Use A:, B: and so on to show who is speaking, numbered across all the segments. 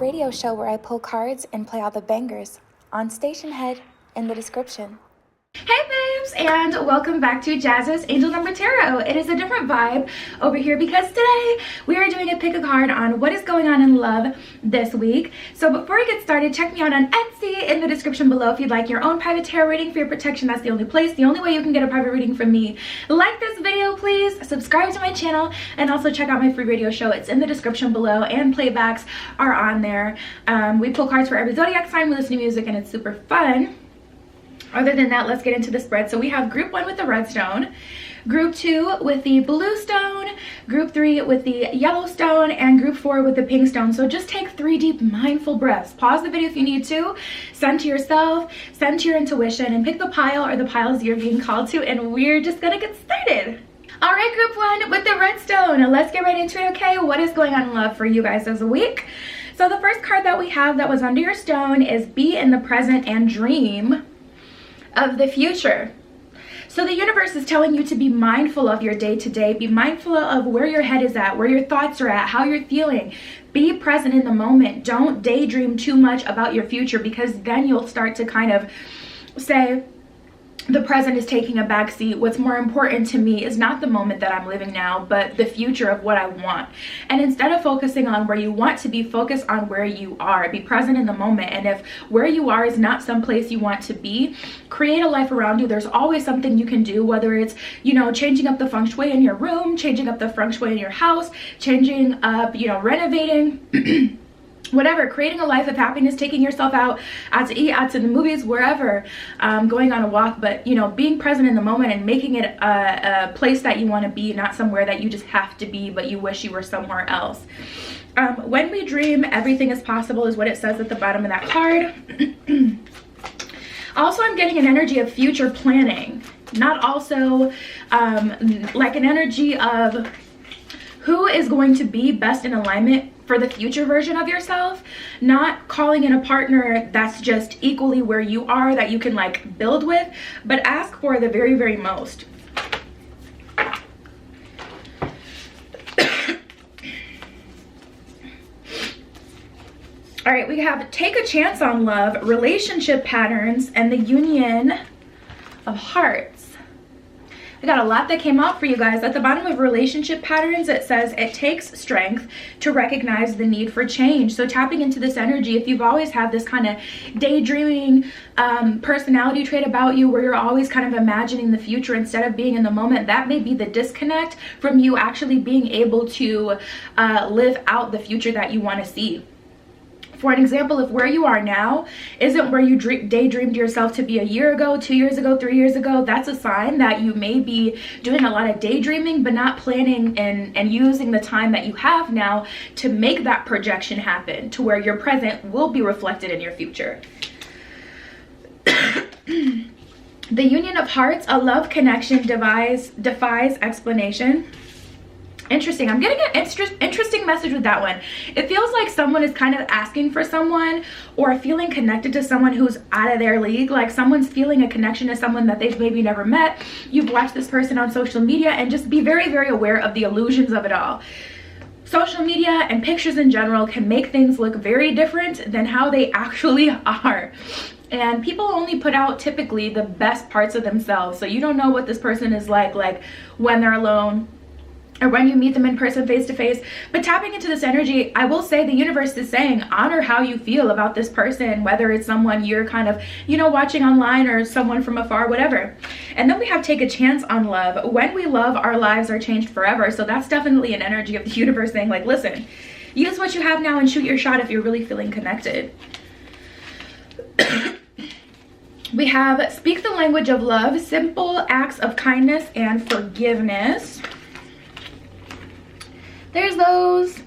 A: radio show where I pull cards and play all the bangers. On Station Head in the description.
B: Hey babes, and welcome back to Jazz's Angel Number Tarot. It is a different vibe over here because today we are doing a pick a card on what is going on in love this week. So before we get started, check me out on Etsy in the description below if you'd like your own private tarot reading for your protection. That's the only place, the only way you can get a private reading from me. Like this video, please, subscribe to my channel, and also check out my free radio show. It's in the description below, and playbacks are on there. We pull cards for every zodiac sign, we listen to music, and it's super fun. Other than that, let's get into the spread. So we have group 1 with the red stone, group 2 with the blue stone, group 3 with the yellow stone, and group 4 with the pink stone. So just take 3 deep mindful breaths. Pause the video if you need to. Send to yourself, send to your intuition, and pick the pile or the piles you're being called to, and we're just gonna get started. All right, group 1 with the red stone. Let's get right into it, okay? What is going on in love for you guys this week? So the first card that we have that was under your stone is be in the present and dream of the future. So the universe is telling you to be mindful of your day-to-day, be mindful of where your head is at, where your thoughts are at, how you're feeling. Be present in the moment. Don't daydream too much about your future, because then you'll start to kind of say, the present is taking a back seat. What's more important to me is not the moment that I'm living now, but the future of what I want. And instead of focusing on where you want to be, focus on where you are. Be present in the moment. And if where you are is not someplace you want to be, create a life around you. There's always something you can do, whether it's, you know, changing up the feng shui in your room, changing up the feng shui in your house, changing up, you know, renovating. Whatever, creating a life of happiness, taking yourself out to eat, out to the movies, wherever, going on a walk, but, you know, being present in the moment and making it a place that you want to be, not somewhere that you just have to be, but you wish you were somewhere else. When we dream, everything is possible is what it says at the bottom of that card. Also, I'm getting an energy of future planning, not also like an energy of who is going to be best in alignment for the future version of yourself, not calling in a partner that's just equally where you are, that you can like build with, but ask for the very, very most. All right, we have take a chance on love, relationship patterns, and the union of hearts. I got a lot that came out for you guys. At the bottom of relationship patterns, it says it takes strength to recognize the need for change. So tapping into this energy, if you've always had this kind of daydreaming personality trait about you, where you're always kind of imagining the future instead of being in the moment, that may be the disconnect from you actually being able to live out the future that you want to see. For an example, if where you are now isn't where you daydreamed yourself to be a year ago, 2 years ago, 3 years ago, that's a sign that you may be doing a lot of daydreaming, but not planning and using the time that you have now to make that projection happen to where your present will be reflected in your future. The union of hearts, a love connection defies explanation. Interesting. I'm getting an interesting message with that one. It feels like someone is kind of asking for someone or feeling connected to someone who's out of their league. Like someone's feeling a connection to someone that they've maybe never met. You've watched this person on social media, and just be very, very aware of the illusions of it all. Social media and pictures in general can make things look very different than how they actually are. And people only put out typically the best parts of themselves. So you don't know what this person is like when they're alone, or when you meet them in person, face to face. But tapping into this energy, I will say the universe is saying honor how you feel about this person, whether it's someone you're kind of, you know, watching online or someone from afar, whatever. And then we have take a chance on love. When we love, our lives are changed forever. So that's definitely an energy of the universe saying like, listen, use what you have now and shoot your shot if you're really feeling connected. We have speak the language of love, simple acts of kindness and forgiveness. There's those.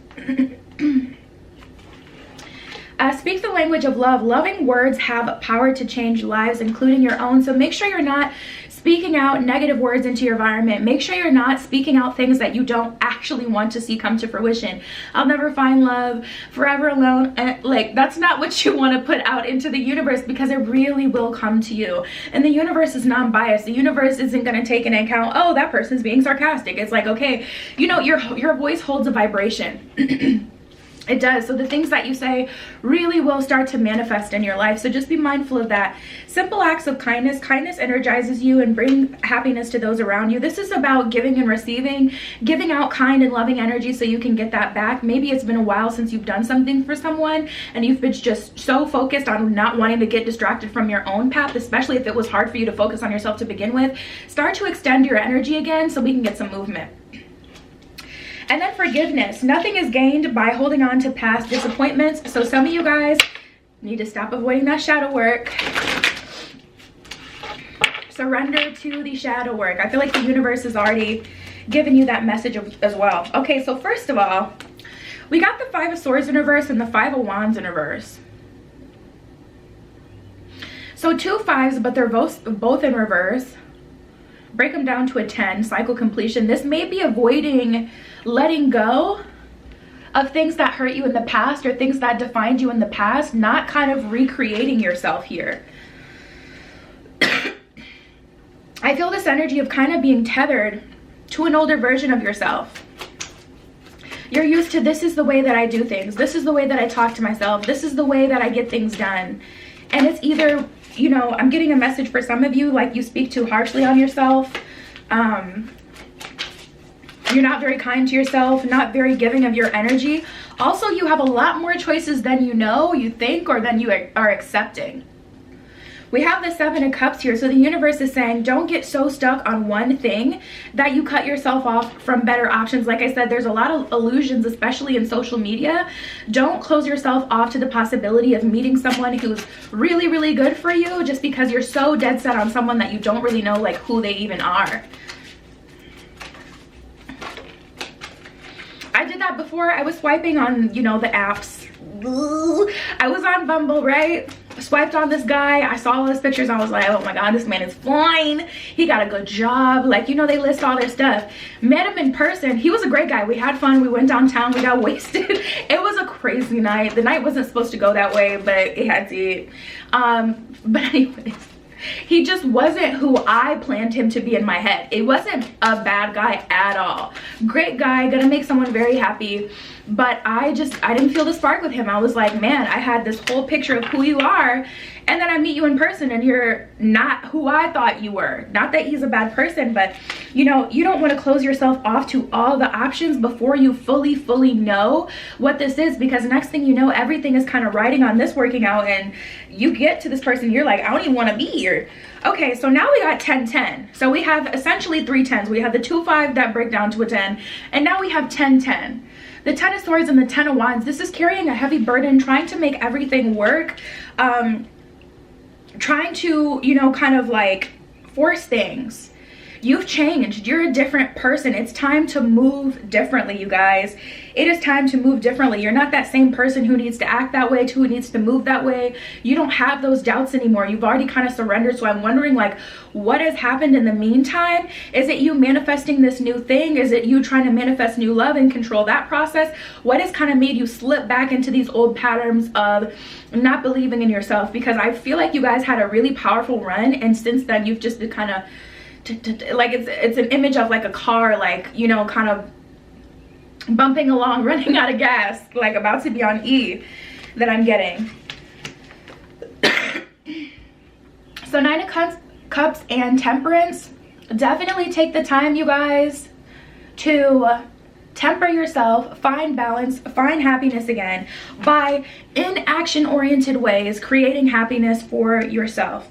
B: Speak the language of love. Loving words have power to change lives, including your own. So make sure you're not speaking out negative words into your environment. Make sure you're not speaking out things that you don't actually want to see come to fruition. I'll never find love, forever alone. And like, that's not what you want to put out into the universe, because it really will come to you. And the universe is non-biased. The universe isn't going to take into account, oh, that person's being sarcastic. It's like, okay, you know, your voice holds a vibration. It does. So the things that you say really will start to manifest in your life. So just be mindful of that. Simple acts of kindness. Kindness energizes you and brings happiness to those around you. This is about giving and receiving, giving out kind and loving energy so you can get that back. Maybe it's been a while since you've done something for someone and you've been just so focused on not wanting to get distracted from your own path, especially if it was hard for you to focus on yourself to begin with. Start to extend your energy again so we can get some movement. And then forgiveness. Nothing is gained by holding on to past disappointments. So some of you guys need to stop avoiding that shadow work. Surrender to the shadow work. I feel like the universe has already given you that message as well. Okay, so first of all, we got the Five of Swords in reverse and the Five of Wands in reverse. So two fives, but they're both in reverse. Break them down to a 10, cycle completion. This may be avoiding letting go of things that hurt you in the past or things that defined you in the past, not kind of recreating yourself here. I feel this energy of kind of being tethered to an older version of yourself. You're used to, this is the way that I do things. This is the way that I talk to myself. This is the way that I get things done. And it's either, you know, I'm getting a message for some of you, like you speak too harshly on yourself. You're not very kind to yourself, not very giving of your energy. Also, you have a lot more choices than you know, you think, or than you are accepting. We have the Seven of Cups here, so the universe is saying don't get so stuck on one thing that you cut yourself off from better options. Like I said, there's a lot of illusions, especially in social media. Don't close yourself off to the possibility of meeting someone who's really, really good for you just because you're so dead set on someone that you don't really know like who they even are. I did that before. I was swiping on, you know, the apps. I was on Bumble, right? Swiped on this guy. I saw all his pictures. I was like, oh my god, this man is fine. He got a good job. Like, you know, they list all their stuff. Met him in person. He was a great guy. We had fun. We went downtown. We got wasted. It was a crazy night. The night wasn't supposed to go that way, but it had to. But anyways, he just wasn't who I planned him to be in my head. It wasn't a bad guy at all. Great guy, gonna make someone very happy. But I didn't feel the spark with him. I was like, man, I had this whole picture of who you are, and then I meet you in person and you're not who I thought you were. Not that he's a bad person, but you know, you don't want to close yourself off to all the options before you fully know what this is, because next thing you know, everything is kind of riding on this working out, and you get to this person, you're like, I don't even want to be here. Okay, so now we got 10-10. So we have essentially 3 10s. We have the 2-5 that break down to a 10, and now we have 10-10. The 10 of Swords and the 10 of Wands, this is carrying a heavy burden, trying to make everything work, trying to, you know, kind of like force things. You've changed. You're a different person. It's time to move differently, you guys. It is time to move differently. You're not that same person who needs to act that way, who needs to move that way. You don't have those doubts anymore. You've already kind of surrendered. So I'm wondering, like, what has happened in the meantime? Is it you manifesting this new thing? Is it you trying to manifest new love and control that process? What has kind of made you slip back into these old patterns of not believing in yourself? Because I feel like you guys had a really powerful run, and since then you've just been kind of like, it's an image of like a car, like, you know, kind of bumping along, running out of gas, like about to be on E, that I'm getting. So 9 of Cups and Temperance. Definitely take the time, you guys, to temper yourself, find balance, find happiness again by, in action-oriented ways, creating happiness for yourself.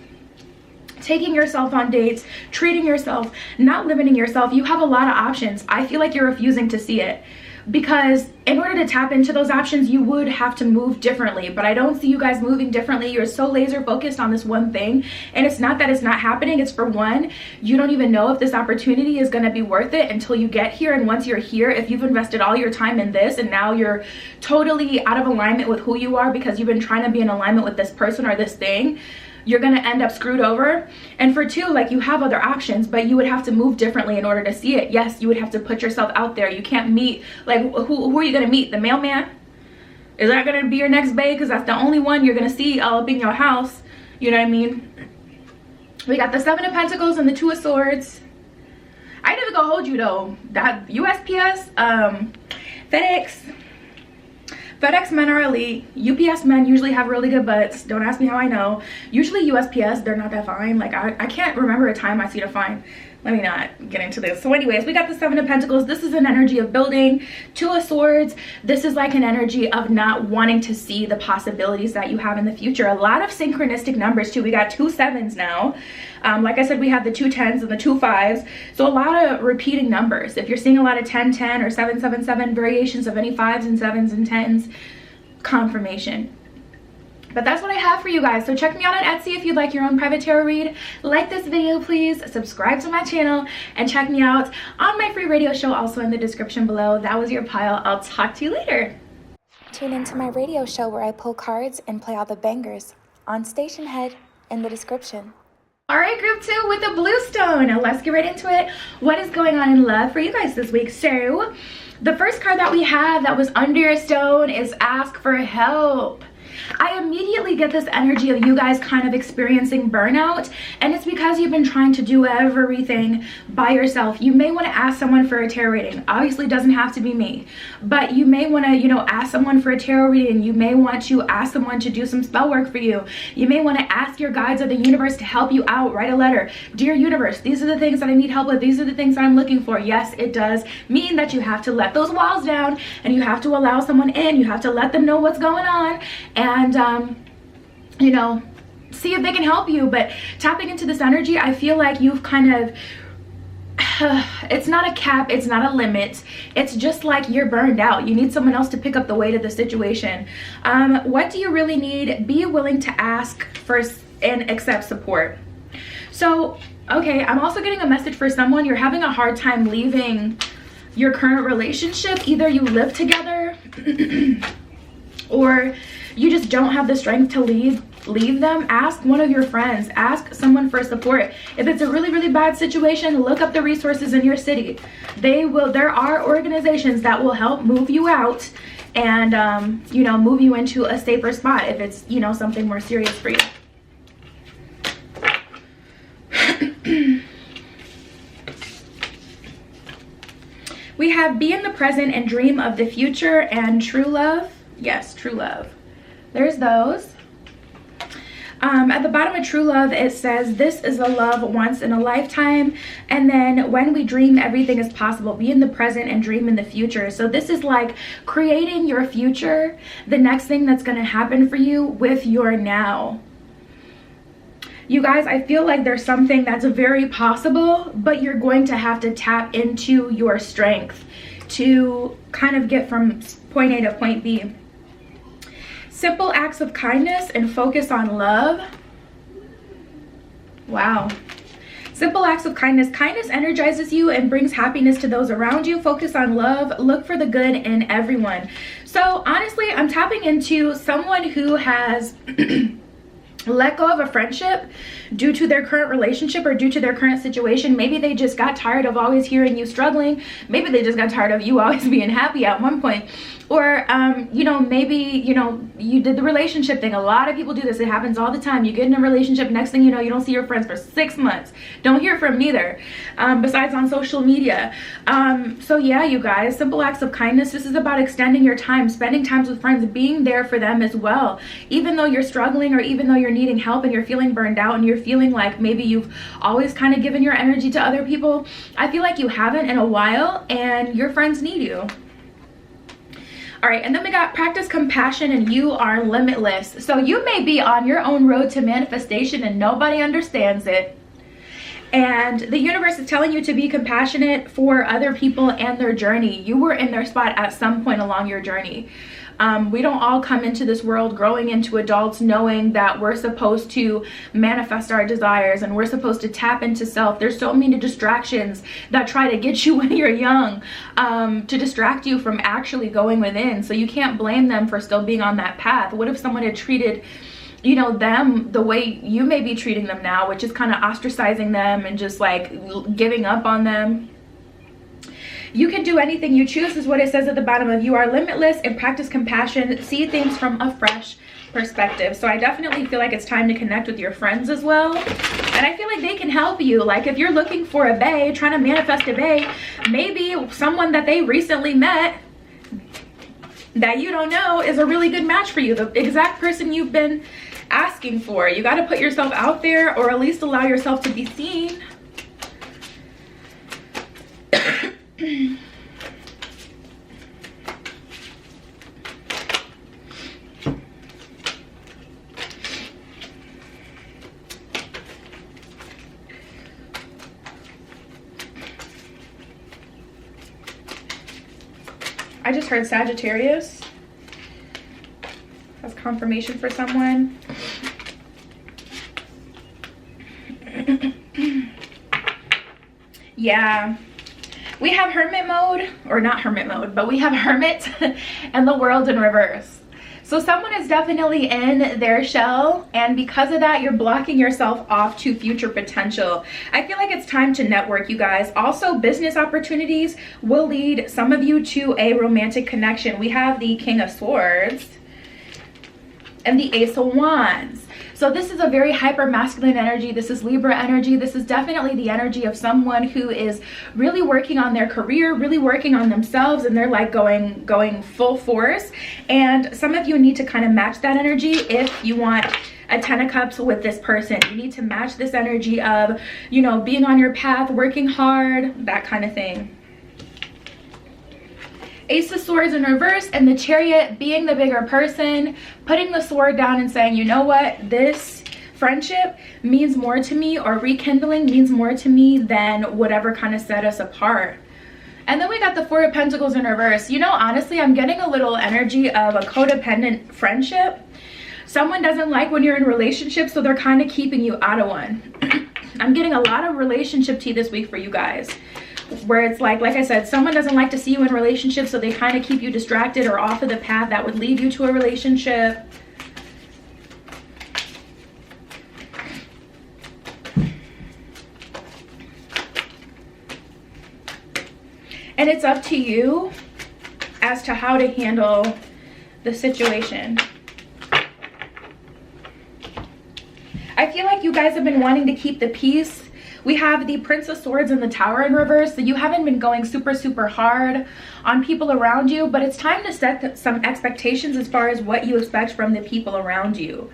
B: Taking yourself on dates, treating yourself, not limiting yourself. You have a lot of options. I feel like you're refusing to see it, because in order to tap into those options, you would have to move differently. But I don't see you guys moving differently. You're so laser focused on this one thing, and it's not that it's not happening. It's, for one, you don't even know if this opportunity is going to be worth it until you get here. And once you're here, if you've invested all your time in this and now you're totally out of alignment with who you are because you've been trying to be in alignment with this person or this thing, you're gonna end up screwed over. And for 2, like, you have other options, but you would have to move differently in order to see it. Yes, you would have to put yourself out there. You can't meet, like, who are you gonna meet? The mailman? Is that gonna be your next bae? Because that's the only one you're gonna see all up in your house. You know what I mean? We got the 7 of Pentacles and the 2 of Swords. I ain't even gonna hold you though. That USPS, FedEx, FedEx men are elite. UPS men usually have really good butts. Don't ask me how I know. Usually USPS, they're not that fine. Like I can't remember a time I see a fine. Let me not get into this. So anyways, we got the Seven of Pentacles. This is an energy of building. Two of Swords. This is like an energy of not wanting to see the possibilities that you have in the future. A lot of synchronistic numbers too. We got 2 7s now. Like I said, we have the 2 10s and the 2 5s. So a lot of repeating numbers. If you're seeing a lot of 10 10 or 7 7 7 variations of any 5s and 7s and 10s, confirmation. But that's what I have for you guys. So check me out on Etsy if you'd like your own private tarot read. Like this video, please. Subscribe to my channel and check me out on my free radio show, also in the description below. That was your pile. I'll talk to you later.
A: Tune into my radio show where I pull cards and play all the bangers on Station Head in the description.
B: All right, group 2 with the blue stone. Now let's get right into it. What is going on in love for you guys this week? So the first card that we have that was under your stone is ask for help. I immediately get this energy of you guys kind of experiencing burnout, and it's because you've been trying to do everything by yourself. You may want to ask someone for a tarot reading. Obviously, it doesn't have to be me, but you may want to, you know, ask someone for a tarot reading. You may want to ask someone to do some spell work for you. You may want to ask your guides of the universe to help you out. Write a letter. Dear universe, these are the things that I need help with. These are the things that I'm looking for. Yes, it does mean that you have to let those walls down and you have to allow someone in. You have to let them know what's going on and you know, see if they can help you. But tapping into this energy, I feel like you've kind of it's not a cap, it's not a limit, it's just like you're burned out. You need someone else to pick up the weight of the situation. What do you really need? Be willing to ask for and accept support. So okay, I'm also getting a message for someone. You're having a hard time leaving your current relationship. Either you live together or you just don't have the strength to leave them. Ask one of your friends. Ask someone for support. If it's a really bad situation, look up the resources in your city. There are organizations that will help move you out and you know, move you into a safer spot if it's, you know, something more serious for you. We have be in the present and dream of the future and true love. Yes, true love. There's those. At the bottom of true love, it says, this is a love once in a lifetime. And then when we dream, everything is possible. Be in the present and dream in the future. So this is like creating your future, the next thing that's going to happen for you with your now. You guys, I feel like there's something that's very possible, but you're going to have to tap into your strength to kind of get from point A to point B. Simple acts of kindness and focus on love. Wow. Simple acts of kindness. Kindness energizes you and brings happiness to those around you. Focus on love. Look for the good in everyone. So honestly, I'm tapping into someone who has let go of a friendship due to their current relationship or due to their current situation. Maybe they just got tired of always hearing you struggling. Maybe they just got tired of you always being happy at one point. Or, you know, maybe, you know, you did the relationship thing. A lot of people do this. It happens all the time. You get in a relationship, next thing you know, you don't see your friends for 6 months. Don't hear from neither, besides on social media. So yeah, you guys, simple acts of kindness. This is about extending your time, spending times with friends, being there for them as well. Even though you're struggling or even though you're needing help and you're feeling burned out and you're feeling like maybe you've always kind of given your energy to other people, I feel like you haven't in a while and your friends need you. All right, and then we got practice compassion and you are limitless. So you may be on your own road to manifestation and nobody understands it. And the universe is telling you to be compassionate for other people and their journey. You were in their spot at some point along your journey. We don't all come into this world growing into adults knowing that we're supposed to manifest our desires and we're supposed to tap into self. There's so many distractions that try to get you when you're young, to distract you from actually going within. So you can't blame them for still being on that path. What if someone had treated, you know, them the way you may be treating them now, which is kind of ostracizing them and just like giving up on them? You can do anything you choose is what it says at the bottom of you are limitless and practice compassion. See things from a fresh perspective. So I definitely feel like it's time to connect with your friends as well. And I feel like they can help you. Like if you're looking for a bae, trying to manifest a bae, maybe someone that they recently met that you don't know is a really good match for you, the exact person you've been asking for. You got to put yourself out there, or at least allow yourself to be seen. I just heard Sagittarius. That's confirmation for someone. Yeah. We have hermit mode, or not hermit mode, but we have hermit and the world in reverse. So someone is definitely in their shell, and because of that, you're blocking yourself off to future potential. I feel like it's time to network, you guys. Also, business opportunities will lead some of you to a romantic connection. We have the King of Swords and the Ace of Wands. So this is a very hyper masculine energy. This is Libra energy. This is definitely the energy of someone who is really working on their career, really working on themselves, and they're like going full force. And some of you need to kind of match that energy if you want a 10 of Cups with this person. You need to match this energy of, you know, being on your path, working hard, that kind of thing. Ace of Swords in reverse, and the Chariot being the bigger person, putting the sword down and saying, you know what, this friendship means more to me, or rekindling means more to me than whatever kind of set us apart. And then we got the Four of Pentacles in reverse. You know, honestly, I'm getting a little energy of a codependent friendship. Someone doesn't like when you're in a relationship, so they're kind of keeping you out of one. I'm getting a lot of relationship tea this week for you guys, where it's like I said, someone doesn't like to see you in relationships, so they kind of keep you distracted or off of the path that would lead you to a relationship. And it's up to you as to how to handle the situation. I feel like you guys have been wanting to keep the peace. We have the Prince of Swords and the Tower in reverse, so you haven't been going super hard on people around you, but it's time to set some expectations as far as what you expect from the people around you.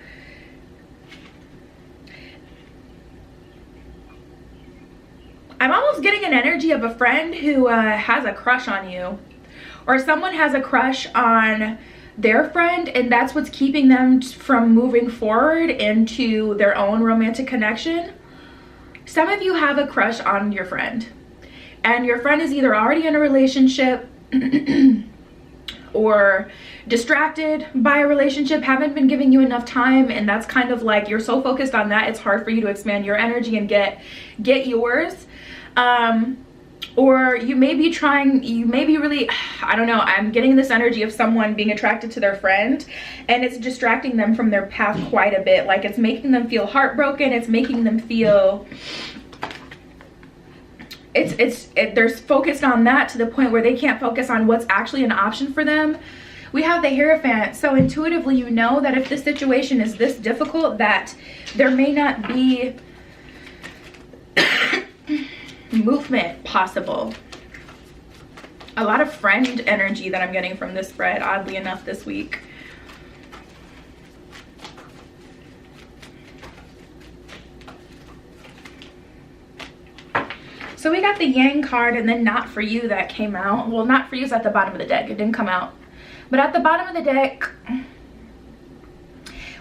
B: I'm almost getting an energy of a friend who has a crush on you, or someone has a crush on their friend, and that's what's keeping them from moving forward into their own romantic connection. Some of you have a crush on your friend, and your friend is either already in a relationship or distracted by a relationship, haven't been giving you enough time, and that's kind of like you're so focused on that, it's hard for you to expand your energy and get yours. Or you may be really, I don't know, I'm getting this energy of someone being attracted to their friend, and it's distracting them from their path quite a bit. Like, it's making them feel heartbroken, it's making them feel, they're focused on that to the point where they can't focus on what's actually an option for them. We have the Hierophant, so intuitively you know that if this situation is this difficult, that there may not be movement possible. A lot of friend energy that I'm getting from this spread, oddly enough, this week. So we got the Yang card, and then Not For You that came out. Well, Not For You is at the bottom of the deck. It didn't come out. But at the bottom of the deck,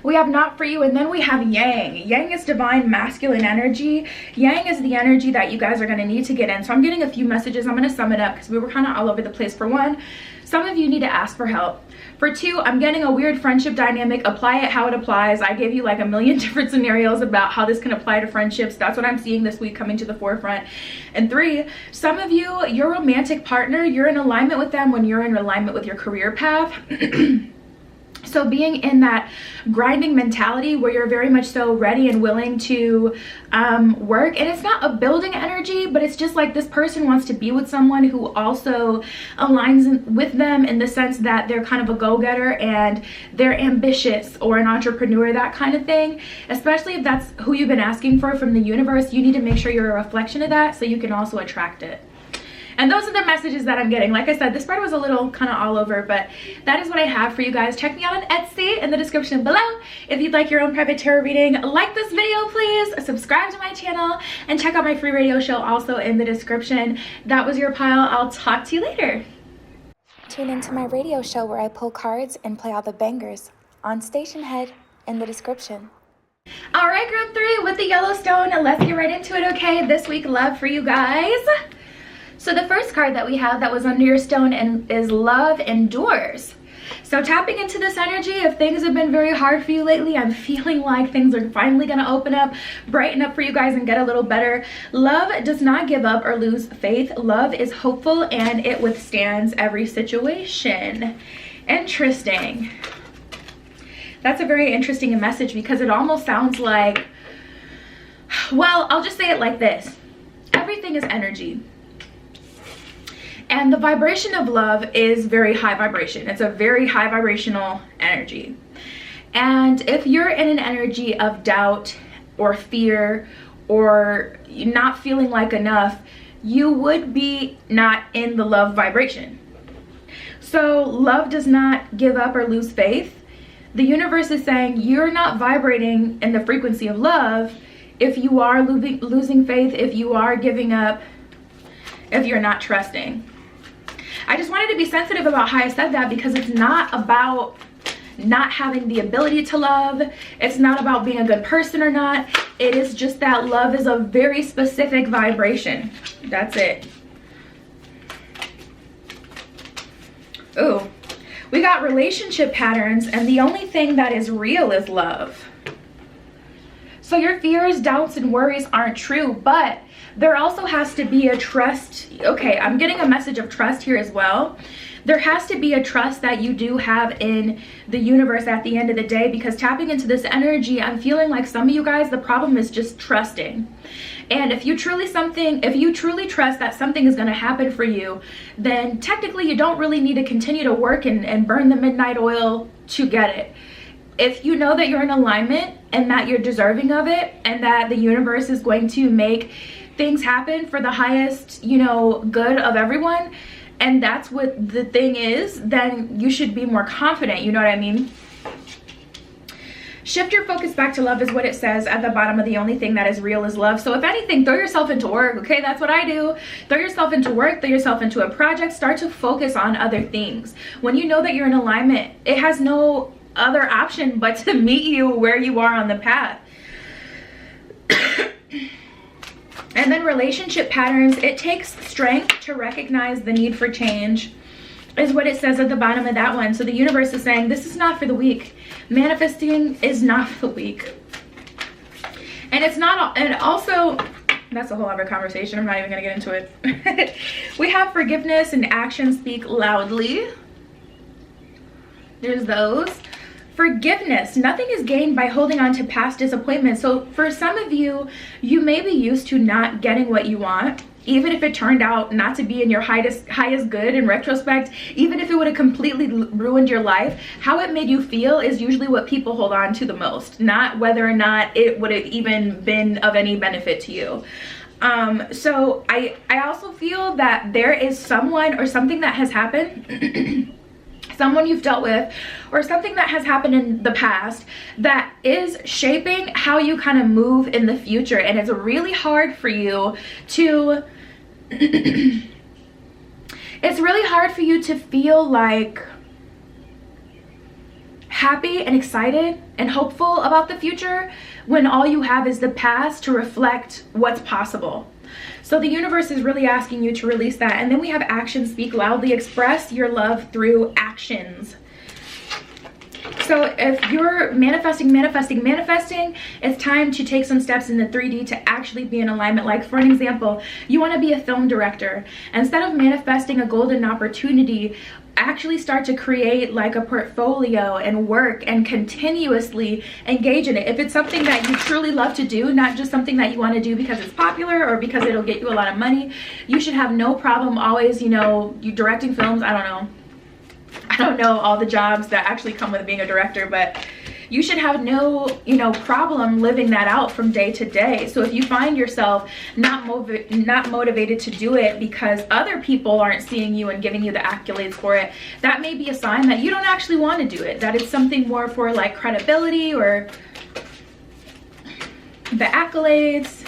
B: we have Not For You, and then we have Yang. Yang is divine masculine energy. Yang is the energy that you guys are going to need to get in. So I'm getting a few messages. I'm going to sum it up because we were kind of all over the place. For one, some of you need to ask for help. For two, I'm getting a weird friendship dynamic. Apply it how it applies. I gave you like a million different scenarios about how this can apply to friendships. That's what I'm seeing this week coming to the forefront. And three, some of you, your romantic partner, you're in alignment with them when you're in alignment with your career path. So being in that grinding mentality where you're very much so ready and willing to work, and it's not a building energy, but it's just like this person wants to be with someone who also aligns with them in the sense that they're kind of a go-getter and they're ambitious, or an entrepreneur, that kind of thing. Especially if that's who you've been asking for from the universe, you need to make sure you're a reflection of that so you can also attract it. And those are the messages that I'm getting. Like I said, this spread was a little kind of all over, but that is what I have for you guys. Check me out on Etsy in the description below. If you'd like your own private tarot reading, like this video, please. Subscribe to my channel and check out my free radio show also in the description. That was your pile. I'll talk to you later.
A: Tune into my radio show where I pull cards and play all the bangers on Station Head in the description.
B: All right, group 3 with the Yellowstone. Let's get right into it, okay? This week, love for you guys. So the first card that we have that was under your stone is Love Endures. So tapping into this energy, if things have been very hard for you lately, I'm feeling like things are finally going to open up, brighten up for you guys and get a little better. Love does not give up or lose faith. Love is hopeful and it withstands every situation. Interesting. That's a very interesting message because it almost sounds like, well, I'll just say it like this. Everything is energy. And the vibration of love is very high vibration. It's a very high vibrational energy. And if you're in an energy of doubt or fear or not feeling like enough, you would be not in the love vibration. So love does not give up or lose faith. The universe is saying you're not vibrating in the frequency of love if you are losing faith, if you are giving up, if you're not trusting. I just wanted to be sensitive about how I said that because it's not about not having the ability to love. It's not about being a good person or not. It is just that love is a very specific vibration. That's it. Ooh. We got relationship patterns, and the only thing that is real is love. So your fears, doubts, and worries aren't true, but there also has to be a trust. Okay, I'm getting a message of trust here as well. There has to be a trust that you do have in the universe at the end of the day, because tapping into this energy, I'm feeling like some of you guys, the problem is just trusting. And if you truly trust that something is going to happen for you, then technically you don't really need to continue to work and burn the midnight oil to get it. If you know that you're in alignment and that you're deserving of it and that the universe is going to make things happen for the highest, good of everyone, and that's what the thing is, then you should be more confident, you know what I mean? Shift your focus back to love is what it says at the bottom of the only thing that is real is love. So if anything, throw yourself into work, okay? That's what I do. Throw yourself into work, throw yourself into a project, start to focus on other things. When you know that you're in alignment, it has no other option but to meet you where you are on the path. And then relationship patterns, it takes strength to recognize the need for change is what it says at the bottom of that one. So the universe is saying this is not for the weak. Manifesting is not for the weak. And it's not, and also, that's a whole other conversation. I'm not even gonna get into it. We have forgiveness and actions speak loudly. There's those. Forgiveness. Nothing is gained by holding on to past disappointments. So for some of you, you may be used to not getting what you want, even if it turned out not to be in your highest good in retrospect, even if it would have completely ruined your life. How it made you feel is usually what people hold on to the most, not whether or not it would have even been of any benefit to you. So I also feel that there is someone or something that has happened someone you've dealt with or something that has happened in the past that is shaping how you kind of move in the future, and it's really hard for you to it's really hard for you to feel like happy and excited and hopeful about the future when all you have is the past to reflect what's possible. So the universe is really asking you to release that. And then we have actions speak loudly. Express your love through actions. So if you're manifesting, it's time to take some steps in the 3D to actually be in alignment. Like for an example, you want to be a film director. Instead of manifesting a golden opportunity, actually start to create like a portfolio and work and continuously engage in it. If it's something that you truly love to do, not just something that you want to do because it's popular or because it'll get you a lot of money, you should have no problem always, you directing films. I don't know all the jobs that actually come with being a director, but you should have no, you know, problem living that out from day to day. So if you find yourself not motivated to do it because other people aren't seeing you and giving you the accolades for it, that may be a sign that you don't actually want to do it, that it's something more for like credibility or the accolades.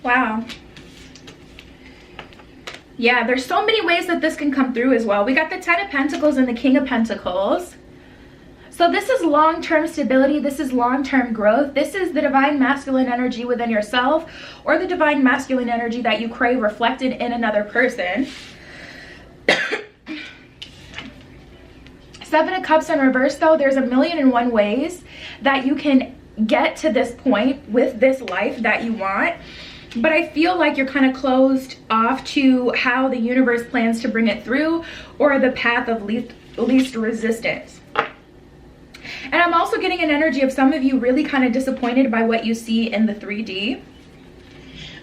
B: Wow. Yeah, there's so many ways that this can come through as well. We got the 10 of Pentacles and the King of Pentacles. So this is long-term stability. This is long-term growth. This is the divine masculine energy within yourself, or the divine masculine energy that you crave reflected in another person. 7 of Cups in reverse, though, there's a million and one ways that you can get to this point with this life that you want. But I feel like you're kind of closed off to how the universe plans to bring it through, or the path of least resistance. And I'm also getting an energy of some of you really kind of disappointed by what you see in the 3D.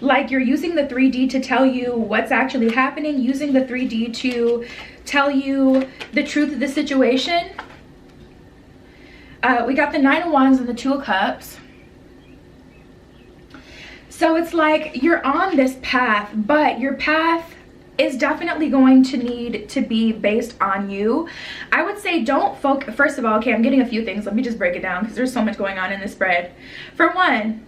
B: Like you're using the 3D to tell you what's actually happening, using the 3D to tell you the truth of the situation. We got the 9 of Wands and the 2 of Cups. So it's like you're on this path, but your path is definitely going to need to be based on you. I would say don't focus. First of all, okay, I'm getting a few things. Let me just break it down because there's so much going on in this spread. For one,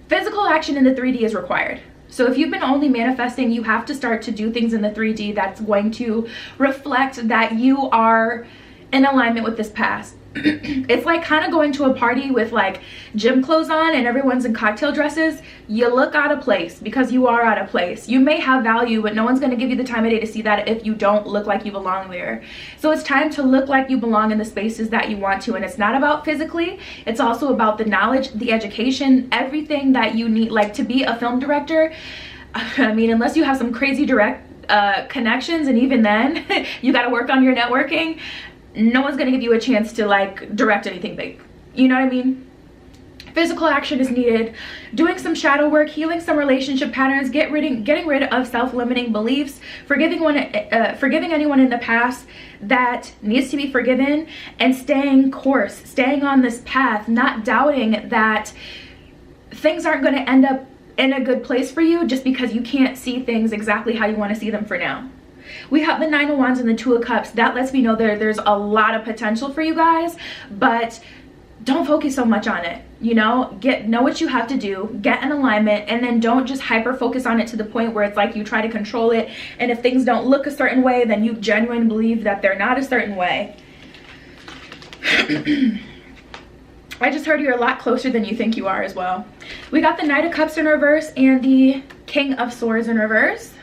B: physical action in the 3D is required. So if you've been only manifesting, you have to start to do things in the 3D that's going to reflect that you are in alignment with this past. It's like kind of going to a party with like gym clothes on and everyone's in cocktail dresses. You look out of place because you are out of place. You may have value, but no one's going to give you the time of day to see that if you don't look like you belong there. So it's time to look like you belong in the spaces that you want to. And it's not about physically. It's also about the knowledge, the education, everything that you need. Like to be a film director, I mean, unless you have some crazy direct connections, and even then you got to work on your networking. No one's gonna give you a chance to like direct anything big. You know what I mean? Physical action is needed. Doing some shadow work, healing some relationship patterns, getting rid of self-limiting beliefs, forgiving anyone in the past that needs to be forgiven, and staying course, staying on this path, not doubting that things aren't going to end up in a good place for you just because you can't see things exactly how you want to see them for now. We have the 9 of Wands and the 2 of Cups. That lets me know there's a lot of potential for you guys, but don't focus so much on it. You know, know what you have to do, get in alignment, and then don't just hyper focus on it to the point where it's like you try to control it, and if things don't look a certain way, then you genuinely believe that they're not a certain way. I just heard you're a lot closer than you think you are as well. We got the Knight of Cups in reverse and the King of Swords in reverse.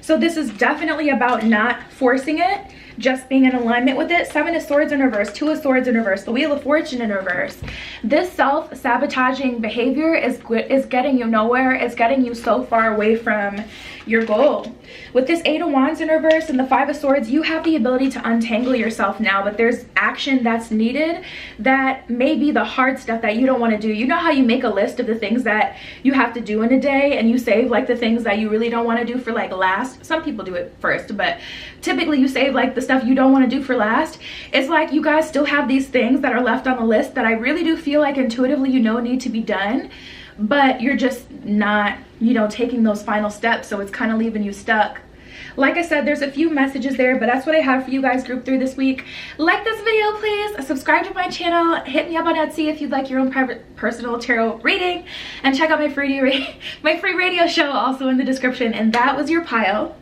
B: So this is definitely about not forcing it, just being in alignment with it. 7 of Swords in reverse, 2 of Swords in reverse, the Wheel of Fortune in reverse. This self-sabotaging behavior is getting you nowhere. It's getting you so far away from your goal. With this 8 of Wands in reverse and the 5 of Swords, you have the ability to untangle yourself now, but there's action that's needed that may be the hard stuff that you don't want to do. You know how you make a list of the things that you have to do in a day and you save like the things that you really don't want to do for like last? Some people do it first, but typically you save like the stuff you don't want to do for last. It's like you guys still have these things that are left on the list that I really do feel like intuitively you know need to be done, but you're just not, you know, taking those final steps, so it's kind of leaving you stuck. Like I said, there's a few messages there, but that's what I have for you guys group through this week. Like this video, please. Subscribe to my channel. Hit me up on Etsy if you'd like your own private personal tarot reading, and check out my free radio show also in the description. And that was your pile.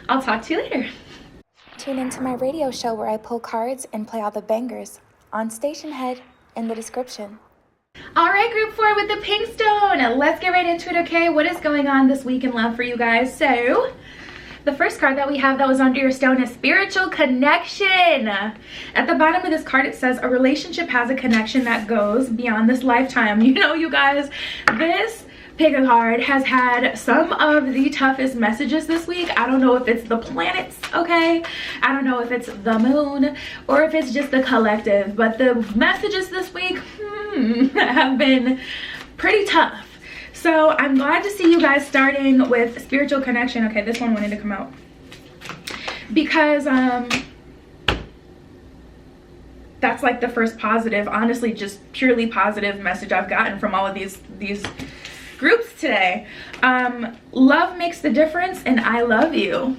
B: I'll talk to you later.
A: Tune into my radio show where I pull cards and play all the bangers on Station Head in the description.
B: All right, group 4 with the pink stone. Let's get right into it, okay? What is going on this week in love for you guys? So the first card that we have that was under your stone is spiritual connection. At the bottom of this card, it says a relationship has a connection that goes beyond this lifetime. You know, you guys, this pick a card has had some of the toughest messages this week. I don't know if it's the planets, okay? I don't know if it's the moon or if it's just the collective, but the messages this week have been pretty tough. So I'm glad to see you guys starting with spiritual connection. Okay, this one wanted to come out because that's like the first positive, honestly, just purely positive message I've gotten from all of these groups today. Love makes the difference, and I love you.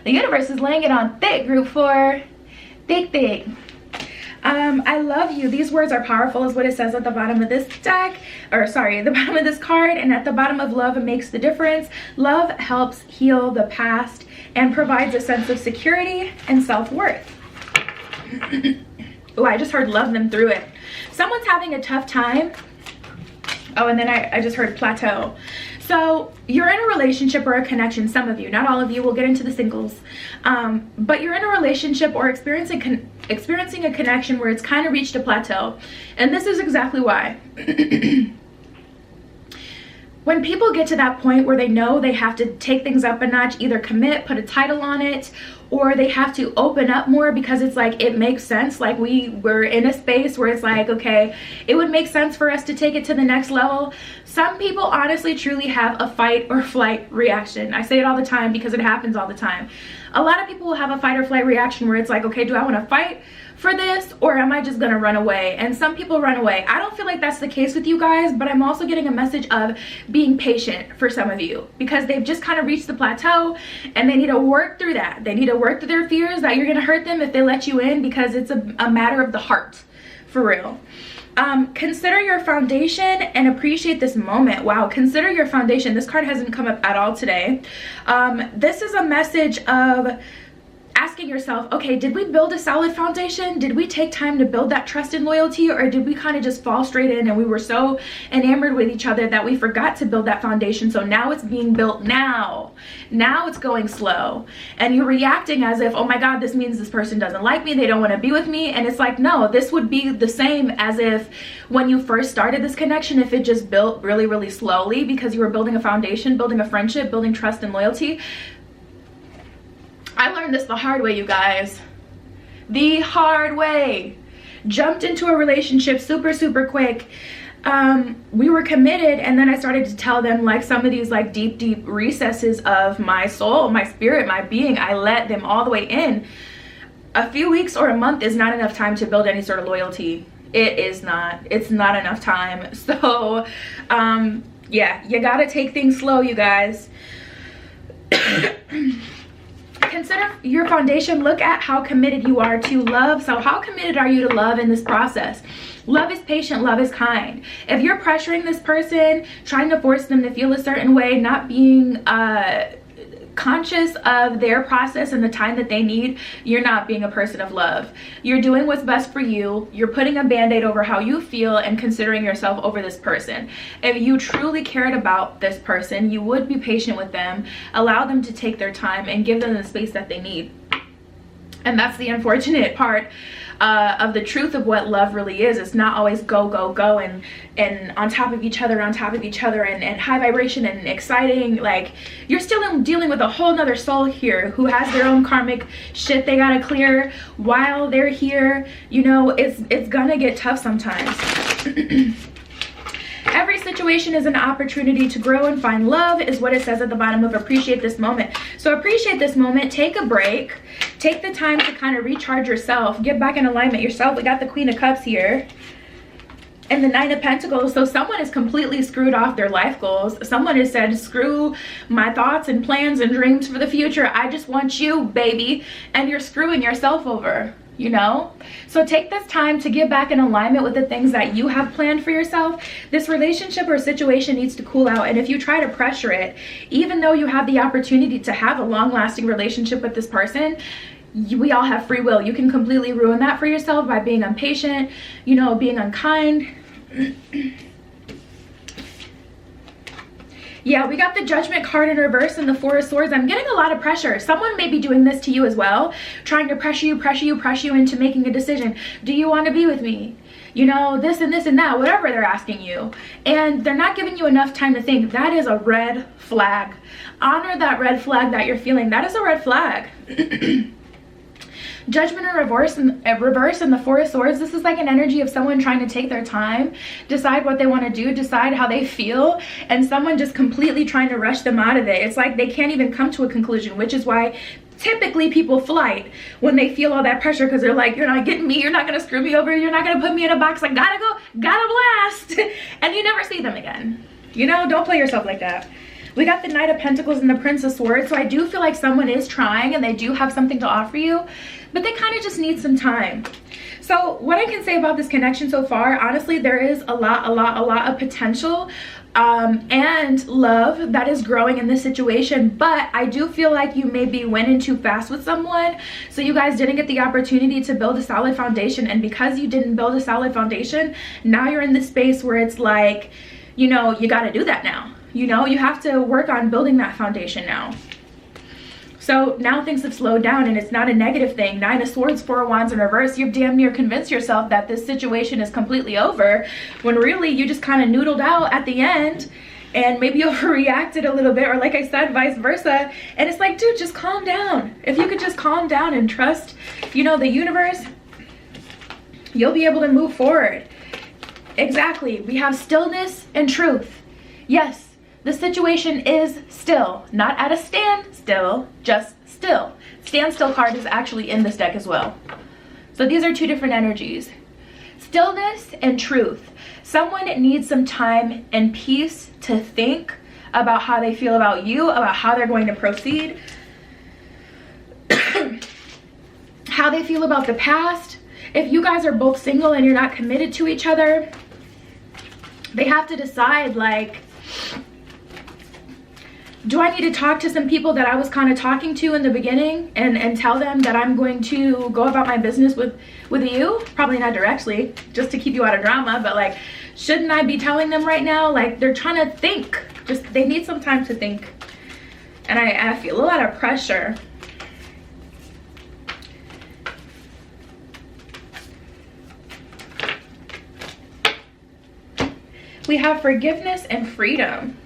B: The universe is laying it on thick, group 4. Thick. I love you. These words are powerful is what it says at the bottom of this deck, or sorry, the bottom of this card. And at the bottom of love makes the difference. Love helps heal the past and provides a sense of security and self-worth. Oh, I just heard love them through it. Someone's having a tough time. Oh, and then I just heard plateau. So you're in a relationship or a connection, some of you, not all of you, we'll get into the singles, but you're in a relationship or experiencing a connection where it's kind of reached a plateau. And this is exactly why. When people get to that point where they know they have to take things up a notch, either commit, put a title on it, or they have to open up more because it's like, it makes sense. Like we're in a space where it's like, okay, it would make sense for us to take it to the next level. Some people honestly truly have a fight or flight reaction. I say it all the time because it happens all the time. A lot of people will have a fight or flight reaction where it's like, okay, do I want to fight for this or am I just gonna run away? And some people run away. I don't feel like that's the case with you guys, but I'm also getting a message of being patient for some of you because they've just kind of reached the plateau and they need to work through that. They need to work through their fears that you're gonna hurt them if they let you in, because it's a matter of the heart, for real. Consider your foundation and appreciate this moment. Wow, consider your foundation. This card hasn't come up at all today. This is a message of asking yourself, okay, did we build a solid foundation? Did we take time to build that trust and loyalty, or did we kind of just fall straight in and we were so enamored with each other that we forgot to build that foundation? So now it's being built now. Now it's going slow. And you're reacting as if, oh my God, this means this person doesn't like me, they don't want to be with me. And it's like, no, this would be the same as if when you first started this connection, if it just built really, really slowly because you were building a foundation, building a friendship, building trust and loyalty. I learned this the hard way, you guys. The hard way. Jumped into a relationship super quick. We were committed, and then I started to tell them like some of these like deep recesses of my soul, my spirit, my being. I let them all the way in. A few weeks or a month is not enough time to build any sort of loyalty. It is not. It's not enough time. So yeah, you gotta take things slow, you guys. Consider your foundation. Look at how committed you are to love. So how committed are you to love in this process? Love is patient, love is kind. If you're pressuring this person, trying to force them to feel a certain way, not being conscious of their process and the time that they need, you're not being a person of love. You're doing what's best for you. You're putting a band-aid over how you feel and considering yourself over this person. If you truly cared about this person, you would be patient with them, allow them to take their time and give them the space that they need. And that's the unfortunate part of the truth of what love really is. It's not always go and on top of each other and high vibration and exciting. Like, you're still dealing with a whole nother soul here who has their own karmic shit they gotta clear while they're here. You know, it's gonna get tough sometimes. Every situation is an opportunity to grow and find love is what it says at the bottom of appreciate this moment. So appreciate this moment, take a break, take the time to kind of recharge yourself, get back in alignment yourself. We got the Queen of Cups here and the Nine of Pentacles. So someone is completely screwed off their life goals. Someone has said, screw my thoughts and plans and dreams for the future. I just want you, baby. And you're screwing yourself over. You know, so take this time to get back in alignment with the things that you have planned for yourself. This relationship or situation needs to cool out, and if you try to pressure it, even though you have the opportunity to have a long-lasting relationship with this person, we all have free will. You can completely ruin that for yourself by being impatient, you know, being unkind. Yeah, we got the Judgment card in reverse and the Four of Swords. I'm getting a lot of pressure. Someone may be doing this to you as well, trying to pressure you into making a decision. Do you want to be with me? you know, this and this and that, whatever they're asking you, and they're not giving you enough time to think, that is a red flag. Honor that red flag that you're feeling. That is a red flag. Judgment in reverse and the Four of Swords. This is like an energy of someone trying to take their time, decide what they want to do, decide how they feel, and someone just completely trying to rush them out of it. It's like they can't even come to a conclusion, which is why typically people flight when they feel all that pressure, because they're like, you're not getting me, you're not going to screw me over, you're not going to put me in a box, I gotta go, gotta blast. And you never see them again. You know, don't play yourself like that. We got the Knight of Pentacles and the Prince of Swords, so I do feel like someone is trying and they do have something to offer you, but they kind of just need some time. So what I can say about this connection so far, honestly, there is a lot of potential and love that is growing in this situation, but I do feel like you maybe went in too fast with someone, so you guys didn't get the opportunity to build a solid foundation, and because you didn't build a solid foundation, now you're in this space where it's like, you know, you got to do that now. You know, you have to work on building that foundation now. So now things have slowed down, and it's not a negative thing. Nine of Swords, Four of Wands in reverse. You've damn near convinced yourself that this situation is completely over, when really you just kind of noodled out at the end, and maybe you overreacted a little bit, or like I said, vice versa. And it's like, dude, just calm down. If you could just calm down and trust, you know, the universe, you'll be able to move forward. Exactly. We have stillness and truth. Yes. The situation is still, not at a standstill, just still. Standstill card is actually in this deck as well. So these are two different energies. Stillness and truth. Someone needs some time and peace to think about how they feel about you, about how they're going to proceed, how they feel about the past. If you guys are both single and you're not committed to each other, they have to decide, like, do I need to talk to some people that I was kind of talking to in the beginning and tell them that I'm going to go about my business with you? Probably not directly, just to keep you out of drama, but like, shouldn't I be telling them right now? Like, they're trying to think. Just, they need some time to think. And I feel a lot of pressure. We have forgiveness and freedom.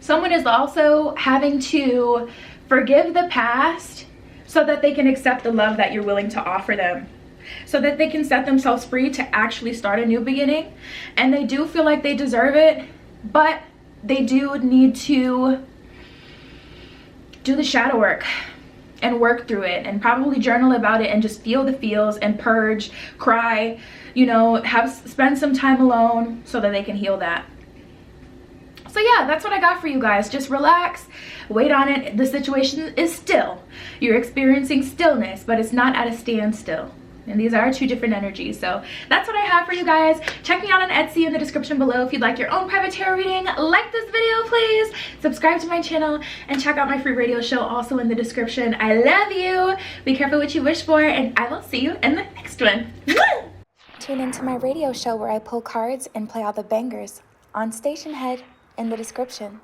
B: Someone is also having to forgive the past so that they can accept the love that you're willing to offer them, so that they can set themselves free to actually start a new beginning. And they do feel like they deserve it, but they do need to do the shadow work and work through it, and probably journal about it and just feel the feels and purge, cry, you know, spend some time alone so that they can heal that. So yeah, that's what I got for you guys. Just relax, wait on it. The situation is still. You're experiencing stillness, but it's not at a standstill. And these are two different energies. So that's what I have for you guys. Check me out on Etsy in the description below if you'd like your own private tarot reading. Like this video, please. Subscribe to my channel and check out my free radio show also in the description. I love you. Be careful what you wish for, and I will see you in the next one. Woo!
A: Tune into my radio show where I pull cards and play all the bangers on Station Head in the description.